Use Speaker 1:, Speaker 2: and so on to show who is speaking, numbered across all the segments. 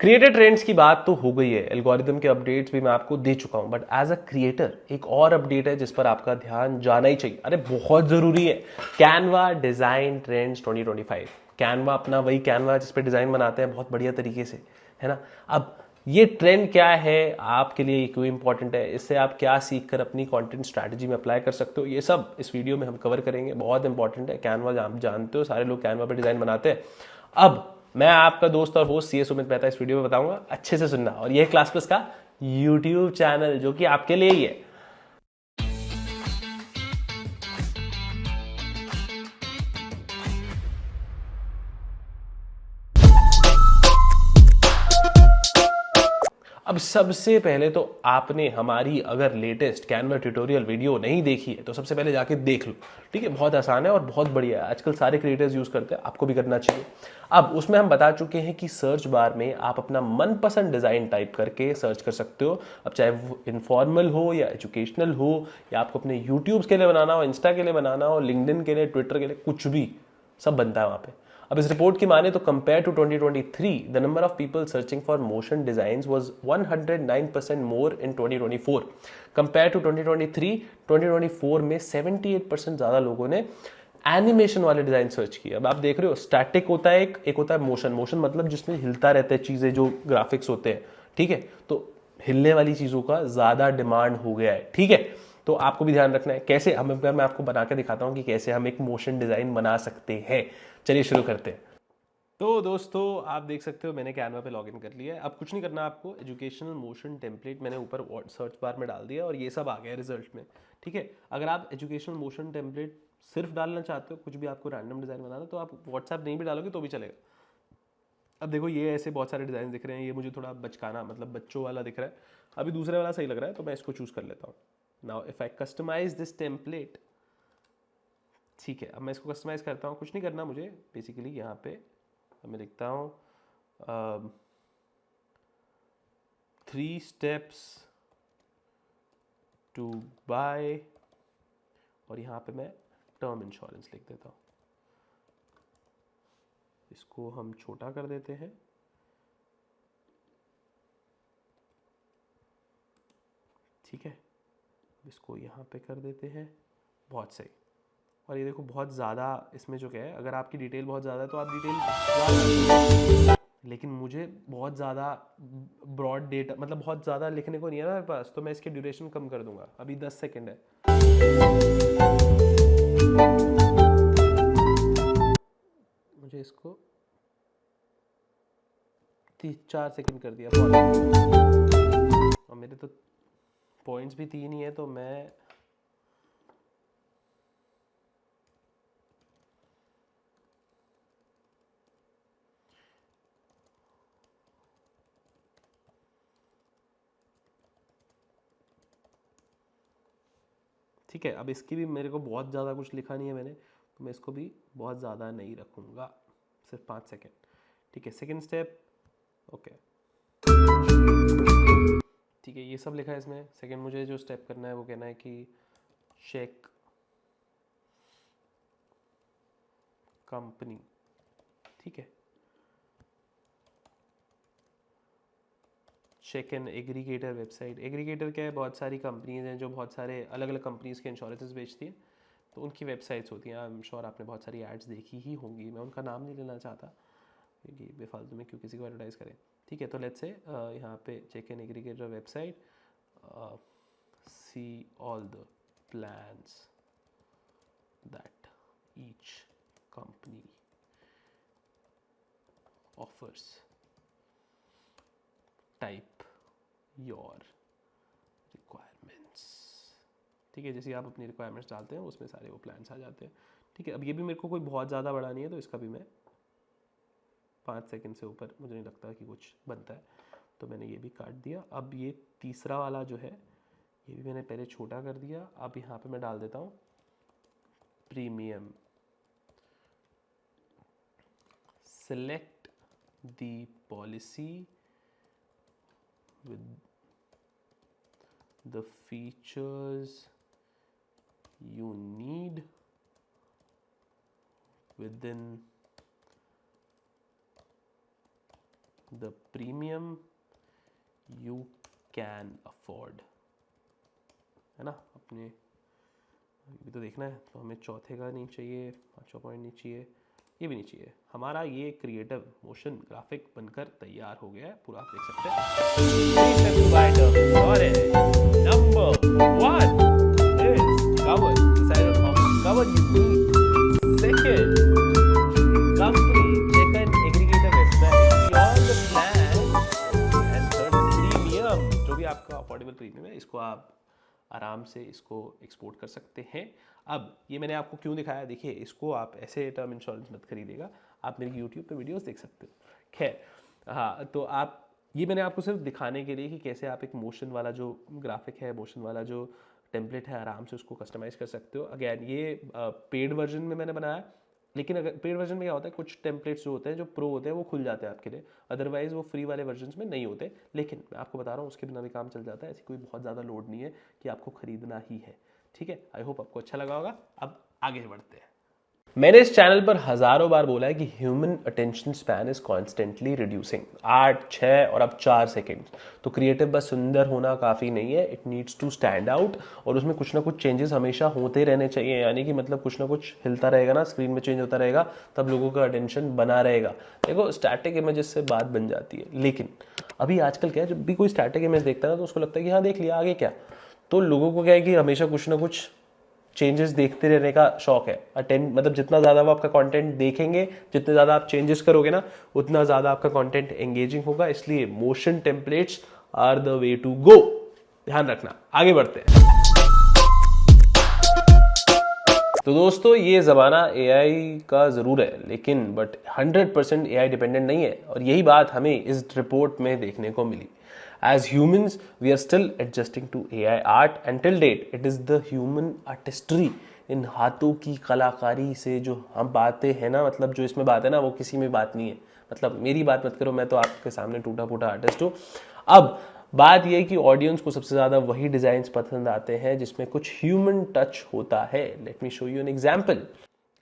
Speaker 1: Creator trends की बात तो हो गई है, एल्गोरिदम के अपडेट्स भी मैं आपको दे चुका हूं, बट एज अ क्रिएटर एक और अपडेट है जिस पर आपका ध्यान जाना ही चाहिए, अरे बहुत जरूरी है। Canva design trends 2025। कैनवा अपना वही कैनवा जिस पर डिजाइन बनाते हैं बहुत बढ़िया तरीके से, है ना। अब ये ट्रेंड क्या है आपके लिए, क्यों इंपॉर्टेंट है, इससे आप क्या सीख कर अपनी कंटेंट स्ट्रैटेजी में अप्लाई कर सकते हो, ये सब इस वीडियो में हम कवर करेंगे। बहुत इंपॉर्टेंट है। कैनवा आप जानते हो, सारे लोग कैनवा पे डिजाइन बनाते हैं। अब मैं आपका दोस्त और होस्ट सीए सुमित मेहता इस वीडियो में बताऊंगा, अच्छे से सुनना। और यह क्लास प्लस का यूट्यूब चैनल जो कि आपके लिए ही है। अब सबसे पहले तो आपने हमारी अगर लेटेस्ट कैनवा ट्यूटोरियल वीडियो नहीं देखी है तो सबसे पहले जाके देख लो, ठीक है। बहुत आसान है और बहुत बढ़िया है, आजकल सारे क्रिएटर्स यूज करते हैं, आपको भी करना चाहिए। अब उसमें हम बता चुके हैं कि सर्च बार में आप अपना मनपसंद डिजाइन टाइप करके सर्च कर सकते हो। अब चाहे वो इनफॉर्मल हो या एजुकेशनल हो, या आपको अपने यूट्यूब के लिए बनाना हो, इंस्टा के लिए बनाना हो, लिंक्डइन के लिए, ट्विटर के लिए, कुछ भी सब बनता है वहां पे। अब इस रिपोर्ट की माने तो compare to 2023 the number of people searching for motion designs was 109% more in 2024 compare to 2023। 2024 में 78% ज्यादा लोगों ने एनिमेशन वाले डिजाइन सर्च किए। अब आप देख रहे हो, स्टैटिक होता है, एक होता है मोशन। मोशन मतलब जिसमें हिलता रहता है चीजें, जो ग्राफिक्स होते हैं, ठीक है। तो हिलने वाली चीजों का ज्यादा डिमांड हो गया है, ठीक है। तो आपको भी ध्यान रखना है कैसे मैं आपको बना के दिखाता हूं कि कैसे हम एक मोशन डिजाइन बना सकते हैं। चलिए शुरू करते हैं। तो दोस्तों आप देख सकते हो मैंने कैनवा पे लॉगिन कर लिया है। अब कुछ नहीं करना आपको, एजुकेशनल मोशन टेम्पलेट मैंने ऊपर सर्च बार में डाल दिया और ये सब आ गया रिजल्ट में, ठीक है। अगर आप एजुकेशनल मोशन टेम्पलेट सिर्फ डालना चाहते हो, कुछ भी आपको रैंडम डिजाइन बनाना, तो आप व्हाट्सएप नहीं भी डालोगे तो भी चलेगा। अब देखो ये ऐसे बहुत सारे डिजाइन दिख रहे हैं, ये मुझे थोड़ा बचकाना मतलब बच्चों वाला दिख रहा है, अभी दूसरे वाला सही लग रहा है तो मैं इसको चूज कर लेता हूँ। Now if I customise this template, ठीक है। अब मैं इसको कस्टमाइज करता हूँ, कुछ नहीं करना मुझे, बेसिकली यहाँ पे मैं लिखता हूँ 3 steps टू बाय, और यहाँ पे मैं टर्म इंश्योरेंस लिख देता हूँ। इसको हम छोटा कर देते हैं, ठीक है। इसको यहाँ पे कर देते हैं, बहुत सही। और ये देखो बहुत ज़्यादा इसमें जो क्या है, अगर आपकी डिटेल बहुत ज़्यादा है तो आप डिटेल, लेकिन मुझे बहुत ज़्यादा ब्रॉड डेटा मतलब बहुत ज़्यादा लिखने को नहीं है ना मेरे पास, तो मैं इसकी ड्यूरेशन कम कर दूंगा। अभी 10 सेकेंड है, मुझे इसको 4 सेकेंड कर दिया। और मेरे तो पॉइंट्स भी 3 ही है, तो मैं ठीक है। अब इसकी भी मेरे को बहुत ज़्यादा कुछ लिखा नहीं है मैंने, तो मैं इसको भी बहुत ज़्यादा नहीं रखूँगा, सिर्फ 5 सेकेंड, ठीक है। सेकेंड स्टेप, ओके, ठीक है। ये सब लिखा है इसमें। सेकेंड मुझे जो स्टेप करना है वो कहना है कि चेक कंपनी, ठीक है। Check an aggregator website. Aggregator क्या है, बहुत सारी कंपनीज हैं जो बहुत सारे अलग अलग कंपनीज के इंश्योरेंसेस बेचती हैं, तो उनकी वेबसाइट्स होती हैं। आई एम श्योर आपने बहुत सारी एड्स देखी ही होंगी, मैं उनका नाम नहीं लेना चाहता क्योंकि बेफालतू में क्यों किसी को एडवर्टाइज करें, ठीक है। तो लेट्स से यहाँ पे check an aggregator website, see all the plans that each company offers, type your requirements, ठीक है। जैसे आप अपनी रिक्वायरमेंट्स डालते हैं उसमें सारे वो प्लान्स आ जाते हैं, ठीक है। अब ये भी मेरे को कोई बहुत ज़्यादा बड़ा नहीं है, तो इसका भी मैं 5 सेकंड से ऊपर मुझे नहीं लगता कि कुछ बनता है, तो मैंने ये भी काट दिया। अब ये तीसरा वाला जो है ये भी मैंने पहले छोटा कर दिया। अब यहाँ पे मैं डाल देता हूँ premium, select the policy with the features you need within the premium you can afford, है ना। अपने भी तो देखना है, तो हमें चौथे का नहीं चाहिए, 5वां पॉइंट नहीं चाहिए, ये भी नहीं चाहिए। हमारा ये क्रिएटिव मोशन ग्राफिक बनकर तैयार हो गया है पूरा, आप देख सकते हैं। Number 1 is cover. Decide on how much cover you need. Second, company check an aggregator website beyond the plan. And third, premium, जो भी आपका अफोर्डेबल प्रीमियम है, इसको आप आराम से इसको एक्सपोर्ट कर सकते हैं। अब ये मैंने आपको क्यों दिखाया, देखिए इसको आप ऐसे टर्म इंश्योरेंस मत खरीदेगा, आप मेरी यूट्यूब पे वीडियोस देख सकते हो। खैर हाँ, तो आप ये मैंने आपको सिर्फ दिखाने के लिए कि कैसे आप एक मोशन वाला जो ग्राफिक है, मोशन वाला जो टेम्पलेट है, आराम से उसको कस्टमाइज़ कर सकते हो। अगैन ये पेड वर्जन में मैंने बनाया, लेकिन अगर पेड वर्जन में क्या होता है, कुछ टेम्पलेट्स जो होते हैं, जो प्रो होते हैं, वो खुल जाते हैं आपके लिए, अदरवाइज वो फ्री वाले वर्जन में नहीं होते। लेकिन मैं आपको बता रहा हूँ उसके बिना भी काम चल जाता है, ऐसी कोई बहुत ज़्यादा लोड नहीं है कि आपको खरीदना ही है। ठीक है, आई होप आपको अच्छा लगा होगा। अब आगे बढ़ते हैं। मैंने इस चैनल पर हजारों बार बोला है कि human attention span is constantly reducing, 8, 6 और अब 4 सेकेंड। तो क्रिएटिव बस सुंदर होना काफ़ी नहीं है, it needs to stand out, और उसमें कुछ ना कुछ चेंजेस हमेशा होते रहने चाहिए। यानी कि मतलब कुछ ना कुछ हिलता रहेगा ना, स्क्रीन में चेंज होता रहेगा, तब लोगों का अटेंशन बना रहेगा। देखो स्टैटिक इमेजेस से बात बन जाती है, लेकिन अभी आजकल क्या है, जब भी कोई स्टैटिक इमेज देखता है ना, तो उसको लगता है कि हाँ देख लिया, आगे क्या। तो लोगों को क्या है कि हमेशा कुछ ना कुछ चेंजेस देखते रहने का शौक है। मतलब जितना ज़्यादा वो आपका कंटेंट देखेंगे, जितने ज़्यादा आप चेंजेस करोगे ना, उतना ज़्यादा आपका कंटेंट एंगेजिंग होगा। इसलिए motion templates are the way to go, ध्यान रखना। आगे बढ़ते हैं। तो दोस्तों ये ज़माना एआई का ज़रूर है, लेकिन बट 100% एआई डिपेंडेंट नहीं है, और यही बात हमें इस रिपोर्ट में देखने को मिली। As humans, we are still adjusting to AI art, and till date, it is the human artistry, इन हाथों की कलाकारी से जो हम बातें हैं ना, मतलब जो इसमें बात है ना, वो किसी में बात नहीं है। मतलब मेरी बात मत करो, मैं तो आपके सामने टूटा फूटा आर्टिस्ट हूँ। अब बात यह है कि ऑडियंस को सबसे ज़्यादा वही डिज़ाइंस पसंद आते हैं जिसमें कुछ ह्यूमन टच होता है। Let me show you an example.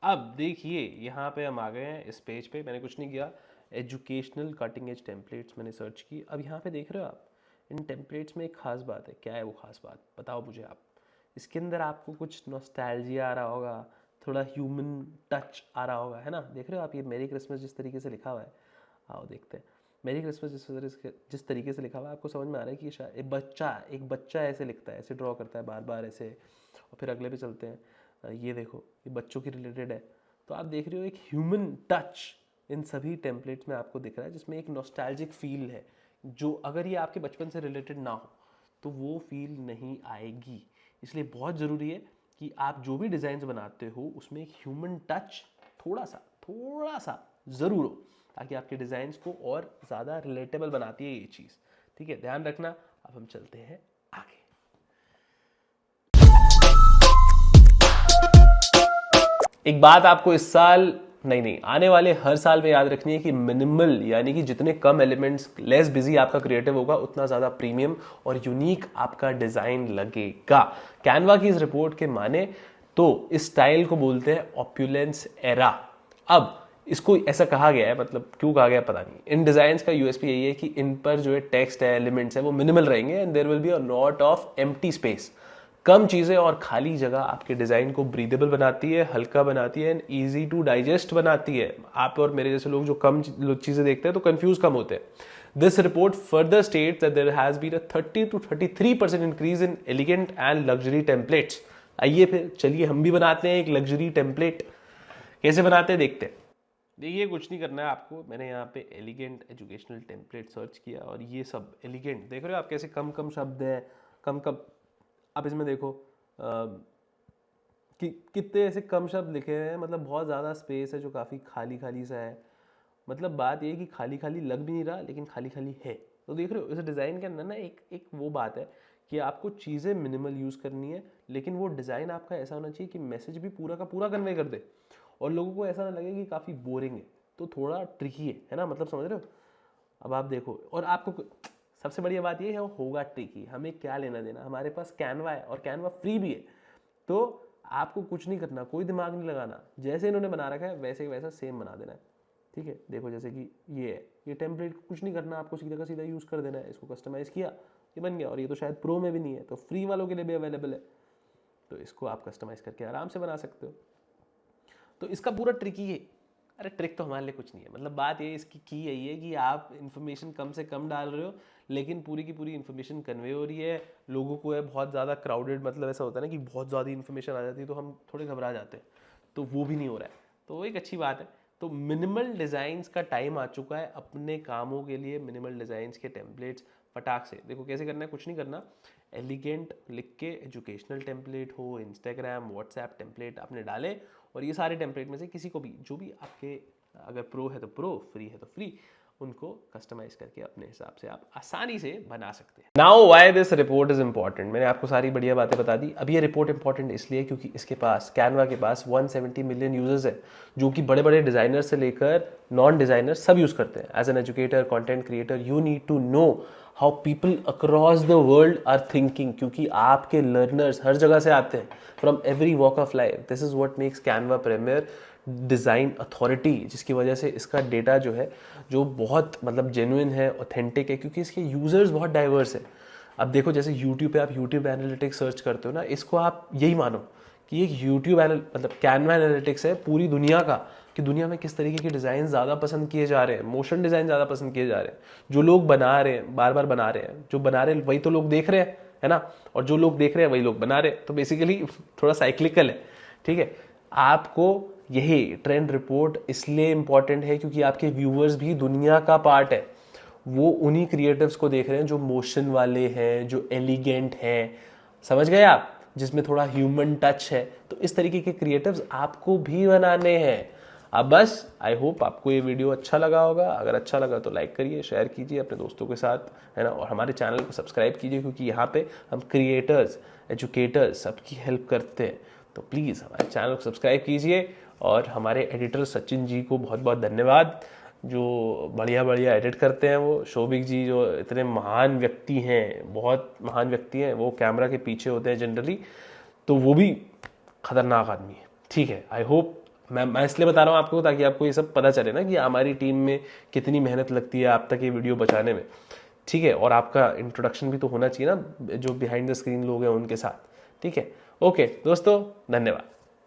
Speaker 1: अब देखिए यहाँ पे हम आ गए हैं इस पेज पे, मैंने कुछ नहीं किया, एजुकेशनल कटिंग एज टेम्पलेट्स मैंने सर्च की। अब यहाँ पे देख रहे हो आप, इन टेम्पलेट्स में एक खास बात है। क्या है वो खास बात, बताओ मुझे आप। इसके अंदर आपको कुछ नॉस्टैल्जिया आ रहा होगा, थोड़ा ह्यूमन टच आ रहा होगा, है ना। देख रहे हो आप, ये मेरी क्रिसमस जिस तरीके से लिखा हुआ है, आओ देखते हैं। मेरी क्रिसमस जिस तरीके से लिखा हुआ है, आपको समझ में आ रहा है कि शायद एक बच्चा ऐसे लिखता है, ऐसे ड्रॉ करता है बार बार ऐसे। और फिर अगले पे चलते हैं, ये देखो, ये बच्चों की रिलेटेड है। तो आप देख रहे हो एक ह्यूमन टच इन सभी टेम्पलेट्स में आपको दिख रहा है, जिसमें एक नॉस्टैल्जिक फील है, जो अगर ये आपके बचपन से रिलेटेड ना हो तो वो फील नहीं आएगी। इसलिए बहुत ज़रूरी है कि आप जो भी डिज़ाइन बनाते हो उसमें एक ह्यूमन टच थोड़ा सा ज़रूर हो, ताकि आपके डिज़ाइंस को और ज़्यादा रिलेटेबल बनाती है ये चीज़। ठीक है, ध्यान रखना। अब हम चलते हैं आगे। एक बात आपको इस साल नहीं आने वाले हर साल में याद रखनी है कि मिनिमल, यानी कि जितने कम एलिमेंट्स, लेस बिजी आपका क्रिएटिव होगा, उतना ज़्यादा प्रीमियम और यूनिक आपका डिज़ाइन लगेगा। कैनवा की इस रिपोर्ट के माने तो इस स्टाइल को बोलते हैं ऑप्युलेंस एरा। अब इसको ऐसा कहा गया है, मतलब क्यों कहा गया पता नहीं। इन डिज़ाइंस का यूएसपी यही है कि इन पर जो है टेक्स्ट है, एलिमेंट्स है, वो मिनिमल रहेंगे, and there will be a lot of empty space. कम चीज़ें और खाली जगह आपके डिज़ाइन को ब्रीदेबल बनाती है, हल्का बनाती है, एंड ईजी टू डाइजेस्ट बनाती है। आप और मेरे जैसे लोग जो कम चीज़ें देखते हैं तो कंफ्यूज कम होते हैं। This report further states that there has been a 30 to 33% increase in elegant and luxury templates. आइए फिर चलिए हम भी बनाते हैं एक लग्जरी टेम्पलेट। कैसे बनाते हैं देखते हैं। देखिए कुछ नहीं करना है आपको, मैंने यहाँ पे एलिगेंट एजुकेशनल टेम्पलेट सर्च किया, और ये सब एलिगेंट देख रहे हो आप, कैसे कम शब्द हैं, कम आप इसमें देखो कि कितने ऐसे कम शब्द लिखे हैं, मतलब बहुत ज़्यादा स्पेस है जो काफ़ी खाली सा है। मतलब बात ये कि खाली लग भी नहीं रहा, लेकिन खाली है। तो देख रहे हो इस डिज़ाइन के अंदर ना एक वो बात है कि आपको चीज़ें मिनिमल यूज़ करनी है, लेकिन वो डिज़ाइन आपका ऐसा होना चाहिए कि मैसेज भी पूरा का पूरा कन्वे कर दे, और लोगों को ऐसा ना लगे कि काफ़ी बोरिंग है। तो थोड़ा ट्रिकी है ना, मतलब समझ रहे हो। अब आप देखो, और आपको सबसे बढ़िया बात ये है होगा ट्रिकी, हमें क्या लेना देना, हमारे पास कैनवा है और कैनवा फ्री भी है। तो आपको कुछ नहीं करना, कोई दिमाग नहीं लगाना, जैसे इन्होंने बना रखा है वैसे वैसा सेम बना देना है। ठीक है, देखो जैसे कि ये है, ये टेम्पलेट कुछ नहीं करना आपको, सीधा का सीधा यूज़ कर देना है, इसको कस्टमाइज़ किया, ये बन गया। और ये तो शायद प्रो में भी नहीं है, तो फ्री वालों के लिए भी अवेलेबल है, तो इसको आप कस्टमाइज़ करके आराम से बना सकते हो। तो इसका पूरा ट्रिक ही है, अरे ट्रिक तो हमारे लिए कुछ नहीं है, मतलब बात ये इसकी की यही है कि आप इन्फॉर्मेशन कम से कम डाल रहे हो, लेकिन पूरी की पूरी इन्फॉर्मेशन कन्वे हो रही है लोगों को। है बहुत ज़्यादा क्राउडेड, मतलब ऐसा होता है ना कि बहुत ज़्यादा इन्फॉर्मेशन आ जाती है तो हम थोड़े घबरा जाते हैं, तो वो भी नहीं हो रहा है, तो वो एक अच्छी बात है। तो मिनिमल डिज़ाइंस का टाइम आ चुका है अपने कामों के लिए। मिनिमल डिज़ाइंस के टेम्पलेट्स फटाक से देखो कैसे करना है, कुछ नहीं करना, एलिगेंट लिख के एजुकेशनल टेम्पलेट हो, इंस्टाग्राम व्हाट्सएप टेम्पलेट आपने डाले, और ये सारे टेम्पलेट में से किसी को भी, जो भी आपके, अगर प्रो है तो प्रो, फ्री है तो फ्री, उनको कस्टमाइज करके अपने हिसाब से आप आसानी से बना सकते हैं। Now why this report is important, मैंने आपको सारी बढ़िया बातें बता दी। अब ये रिपोर्ट इंपॉर्टेंट इसलिए क्योंकि इसके पास, कैनवा के पास 170 मिलियन यूजर्स है, जो कि बड़े बड़े डिजाइनर से लेकर नॉन डिजाइनर सब यूज करते हैं। As an educator, content creator, you need to know how people across the world are thinking, क्योंकि आपके लर्नर्स हर जगह से आते हैं, from every walk of life. This is what makes Canva premier design authority, जिसकी वजह से इसका डेटा जो है, जो बहुत मतलब जेन्युइन है, ऑथेंटिक है, क्योंकि इसके यूज़र्स बहुत डाइवर्स है। अब देखो जैसे यूट्यूब पे आप यूट्यूब एनालिटिक्स सर्च करते हो ना, इसको आप यही मानो कि एक यूट्यूब मतलब कैनवा एनालिटिक्स है पूरी दुनिया का, कि दुनिया में किस तरीके के डिज़ाइन ज़्यादा पसंद किए जा रहे हैं, मोशन डिज़ाइन ज़्यादा पसंद किए जा रहे हैं, जो लोग बना रहे हैं, बार बार बना रहे हैं, जो बना रहे हैं वही तो लोग देख रहे हैं, है ना, और जो लोग देख रहे हैं वही लोग बना रहे हैं, तो बेसिकली थोड़ा साइक्लिकल है। ठीक है, आपको यही ट्रेंड रिपोर्ट इसलिए इंपॉर्टेंट है क्योंकि आपके व्यूअर्स भी दुनिया का पार्ट है, वो उन्हीं क्रिएटिव्स को देख रहे हैं जो मोशन वाले हैं, जो एलिगेंट हैं, समझ गए आप, जिसमें थोड़ा ह्यूमन टच है। तो इस तरीके के क्रिएटिव्स आपको भी बनाने हैं। अब बस आई होप आपको ये वीडियो अच्छा लगा होगा, अगर अच्छा लगा तो लाइक करिए, शेयर कीजिए अपने दोस्तों के साथ, है ना, और हमारे चैनल को सब्सक्राइब कीजिए, क्योंकि यहाँ पे हम क्रिएटर्स, एजुकेटर्स सबकी हेल्प करते हैं। तो प्लीज़ हमारे चैनल को सब्सक्राइब कीजिए, और हमारे एडिटर सचिन जी को बहुत बहुत धन्यवाद, जो बढ़िया बढ़िया एडिट करते हैं। वो शोभिक जी जो इतने महान व्यक्ति हैं, बहुत महान व्यक्ति हैं, वो कैमरा के पीछे होते हैं जनरली, तो वो भी खतरनाक आदमी है। ठीक है, आई होप, मैं इसलिए बता रहा हूँ आपको ताकि आपको ये सब पता चले ना कि हमारी टीम में कितनी मेहनत लगती है आप तक ये वीडियो पहुँचाने में। ठीक है, और आपका इंट्रोडक्शन भी तो होना चाहिए ना, जो बिहाइंड द स्क्रीन लोग हैं उनके साथ। ठीक है, ओके दोस्तों, धन्यवाद।